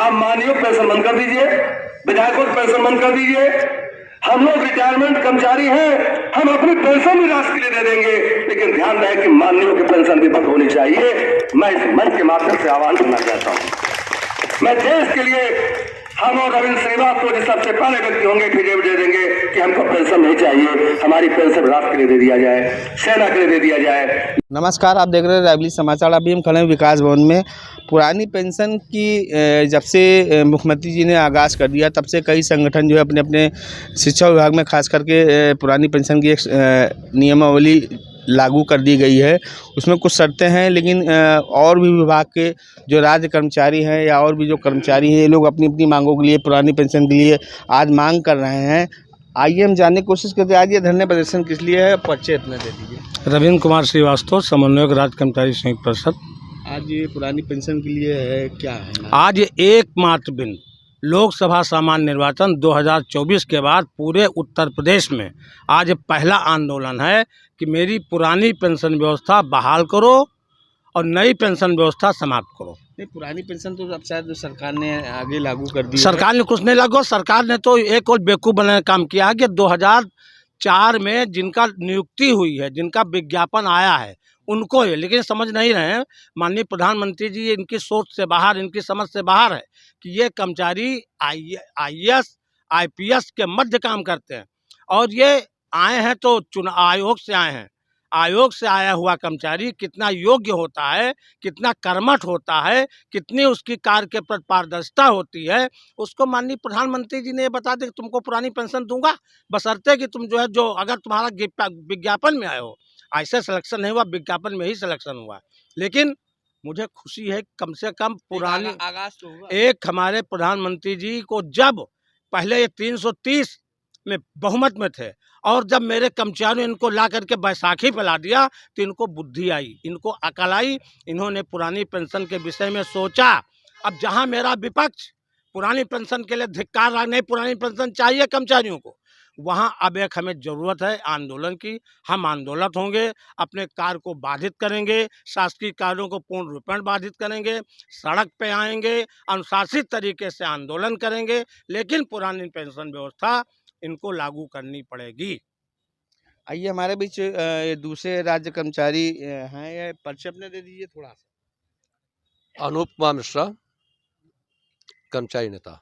आप माननीय पेंशन बंद कर दीजिए, विधायकों की पेंशन बंद कर दीजिए। हम लोग रिटायरमेंट कर्मचारी हैं, हम अपनी पेंशन भी राष्ट्र के लिए दे देंगे, लेकिन ध्यान रहे कि माननीयों की पेंशन भी बंद होनी चाहिए। मैं इस मंच के माध्यम से आह्वान करना चाहता हूं। मैं देश के लिए हम और रविंद्र श्रीवास्तव जी सबसे पहले व्यक्ति होंगे फिर दे देंगे कि हमको पेंशन नहीं चाहिए, हमारी पेंशन राष्ट्र के लिए दे दिया जाए, सेना के लिए दे दिया जाए। नमस्कार, आप देख रहे हैं रायबरेली समाचार। अभी हम खड़े हैं विकास भवन में। पुरानी पेंशन की जब से मुख्यमंत्री जी ने आगाज़ कर दिया, तब से कई संगठन जो है अपने अपने शिक्षा विभाग में खास करके पुरानी पेंशन की एक नियमावली लागू कर दी गई है। उसमें कुछ शर्तें हैं, लेकिन और भी विभाग के जो राज्य कर्मचारी हैं या और भी जो कर्मचारी हैं, ये लोग अपनी अपनी मांगों के लिए, पुरानी पेंशन के लिए आज मांग कर रहे हैं। आइए हम जानने की कोशिश करते हैं आज ये धरने प्रदर्शन किस लिए है। परिचय अपना दे दीजिए। रविंद्र कुमार श्रीवास्तव, समन्वयक राज्य कर्मचारी संयुक्त परिषद। आज ये पुरानी पेंशन के लिए है, क्या है आज एकमात्र दिन लोकसभा सामान्य निर्वाचन 2024 के बाद पूरे उत्तर प्रदेश में आज पहला आंदोलन है कि मेरी पुरानी पेंशन व्यवस्था बहाल करो और नई पेंशन व्यवस्था समाप्त करो। नहीं, पुरानी पेंशन तो अब शायद सरकार ने आगे लागू कर दी। सरकार ने कुछ नहीं लागू, सरकार ने तो एक और बेवकूफ़ बनाने का काम किया है कि 2004 में जिनका नियुक्ति हुई है, जिनका विज्ञापन आया है, उनको है, लेकिन समझ नहीं रहे हैं। माननीय प्रधानमंत्री जी इनकी सोच से बाहर, इनकी समझ से बाहर है कि ये कर्मचारी IAS IPS के मध्य काम करते हैं और ये आए हैं तो चुनाव आयोग से आए हैं। आयोग से आया हुआ कर्मचारी कितना योग्य होता है, कितना कर्मठ होता है, कितनी उसकी कार्य के प्रति पारदर्शिता होती है, उसको माननीय प्रधानमंत्री जी ने ये बता दें कि तुमको पुरानी पेंशन दूंगा, बशर्ते कि तुम जो अगर तुम्हारा विज्ञापन में आए हो। ऐसे सिलेक्शन नहीं हुआ, विज्ञापन में ही सिलेक्शन हुआ। लेकिन मुझे खुशी है कम से कम पुरानी आगाज तो हुआ। एक हमारे प्रधानमंत्री जी को जब पहले ये 330 में बहुमत में थे और जब मेरे कर्मचारियों इनको ला करके बैसाखी फैला दिया तो इनको बुद्धि आई, इनको अकल आई। इन्होंने पुरानी पेंशन के विषय में सोचा। अब जहां मेरा विपक्ष पुरानी पेंशन के लिए धिक्कार रहा, नहीं पुरानी पेंशन चाहिए कर्मचारियों को, वहां अब एक हमें ज़रूरत है आंदोलन की। हम आंदोलित होंगे, अपने कार्य को बाधित करेंगे, शासकीय कार्यों को पूर्ण रूपेण बाधित करेंगे, सड़क पे आएंगे, अनुशासित तरीके से आंदोलन करेंगे, लेकिन पुरानी पेंशन व्यवस्था इनको लागू करनी पड़ेगी। आइए हमारे बीच ये दूसरे राज्य कर्मचारी हैं, ये परिचय अपने दे दीजिए थोड़ा सा। अनूप कुमार मिश्रा, कर्मचारी नेता।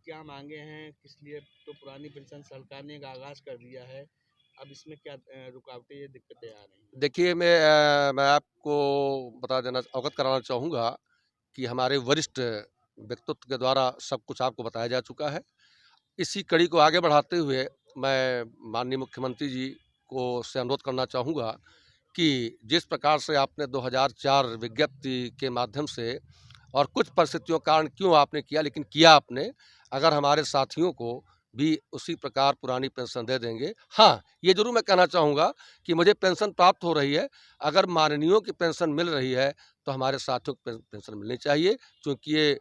क्या मांगे हैं, किस लिए? तो पुरानी पेंशन सरकार ने आगाज कर दिया है, अब इसमें क्या रुकावटें, ये दिक्कतें आ रही हैं? देखिए, मैं आपको बता देना, अवगत कराना चाहूँगा कि हमारे वरिष्ठ व्यक्तित्व के द्वारा सब कुछ आपको बताया जा चुका है। इसी कड़ी को आगे बढ़ाते हुए मैं माननीय मुख्यमंत्री जी को से अनुरोध करना चाहूँगा कि जिस प्रकार से आपने 2004 विज्ञप्ति के माध्यम से और कुछ परिस्थितियों के कारण क्यों आपने किया, लेकिन किया आपने, अगर हमारे साथियों को भी उसी प्रकार पुरानी पेंशन दे देंगे। हाँ, ये जरूर मैं कहना चाहूँगा कि मुझे पेंशन प्राप्त हो रही है, अगर माननीयों की पेंशन मिल रही है तो हमारे साथियों को पेंशन मिलनी चाहिए, क्योंकि ये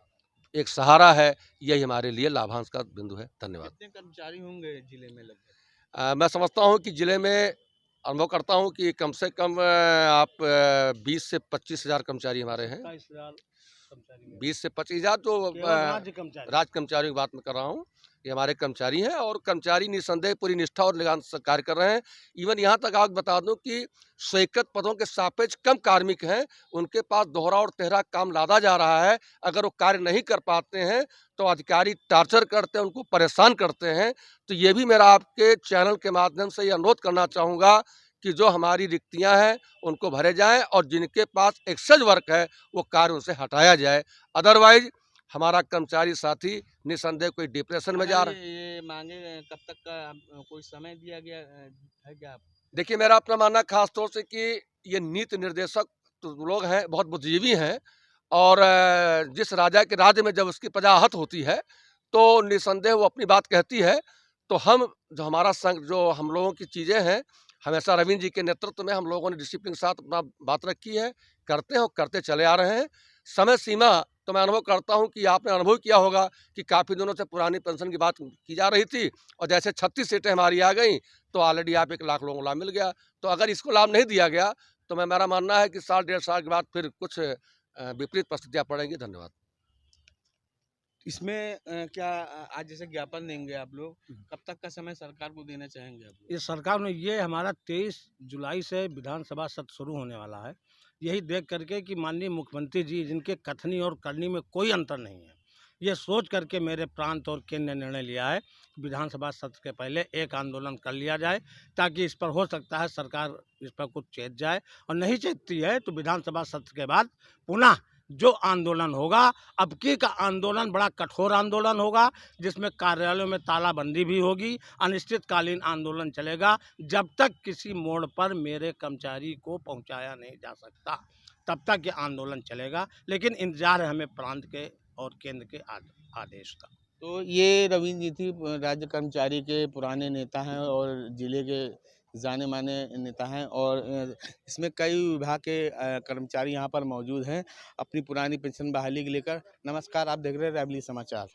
एक सहारा है, यही हमारे लिए लाभांश का बिंदु है। धन्यवाद। कितने कर्मचारी होंगे जिले में लगभग? मैं समझता हूँ कि जिले में अनुभव करता हूँ कि कम से कम आप 20 से 25 हज़ार कर्मचारी हमारे हैं। 20 से 25 हज़ार जो राज्य कर्मचारियों की बात मैं कर रहा हूँ, ये हमारे कर्मचारी हैं और कर्मचारी निसंदेह पूरी निष्ठा और लगन से कार्य कर रहे हैं। इवन यहाँ तक आप बता दूं कि स्वीकृत पदों के सापेक्ष कम कार्मिक हैं, उनके पास दोहरा और तिहरा काम लादा जा रहा है। अगर वो कार्य नहीं कर पाते हैं तो अधिकारी टार्चर करते हैं, उनको परेशान करते हैं। तो ये भी मेरा आपके चैनल के माध्यम से ये अनुरोध करना चाहूँगा कि जो हमारी रिक्तियाँ हैं उनको भरे जाएँ और जिनके पास एक्सेस वर्क है वो कार्य उनसे हटाया जाए। अदरवाइज हमारा कर्मचारी साथी निसंदेह कोई डिप्रेशन में जा रहा है। ये मांगे कब तक का कोई समय दिया गया है क्या? देखिए, मेरा अपना मानना खास तौर से कि ये नीति निर्देशक तो लोग हैं, बहुत बुद्धिजीवी हैं और जिस राजा के राज्य में जब उसकी प्रजा आहत होती है तो निसंदेह वो अपनी बात कहती है। तो हम जो हमारा संघ, जो हम लोगों की चीज़ें हैं, हमेशा रविंद्र जी के नेतृत्व में हम लोगों ने डिसिप्लिन के साथ अपना बात रखी है, करते हैं और करते चले आ रहे हैं। समय सीमा तो मैं अनुभव करता हूं कि आपने अनुभव किया होगा कि काफ़ी दिनों से पुरानी पेंशन की बात की जा रही थी और जैसे 36 सीटें हमारी आ गई तो ऑलरेडी आप 1 लाख लोगों को लाभ मिल गया। तो अगर इसको लाभ नहीं दिया गया तो मेरा मानना है कि साल 1.5 साल के बाद फिर कुछ विपरीत परिस्थितियाँ पड़ेंगी। धन्यवाद। इसमें क्या आज जैसे ज्ञापन देंगे आप लोग, कब तक का समय सरकार को देना चाहेंगे आप लोग? ये सरकार ने ये हमारा 23 जुलाई से विधानसभा सत्र शुरू होने वाला है, यही देख करके कि माननीय मुख्यमंत्री जी जिनके कथनी और करनी में कोई अंतर नहीं है, ये सोच करके मेरे प्रांत और केंद्र ने निर्णय लिया है कि विधानसभा सत्र के पहले एक आंदोलन कर लिया जाए, ताकि इस पर हो सकता है सरकार इस पर कुछ चेत जाए, और नहीं चेतती है तो विधानसभा सत्र के बाद पुनः जो आंदोलन होगा, अब की का आंदोलन बड़ा कठोर आंदोलन होगा, जिसमें कार्यालयों में तालाबंदी भी होगी, अनिश्चितकालीन आंदोलन चलेगा, जब तक किसी मोड़ पर मेरे कर्मचारी को पहुंचाया नहीं जा सकता तब तक ये आंदोलन चलेगा। लेकिन इंतजार है हमें प्रांत के और केंद्र के आदेश का। तो ये रवींद्र जी थी, राज्य कर्मचारी के पुराने नेता हैं और जिले के जाने माने नेता हैं, और इसमें कई विभाग के कर्मचारी यहाँ पर मौजूद हैं अपनी पुरानी पेंशन बहाली के लेकर। नमस्कार, आप देख रहे हैं रायबरेली समाचार।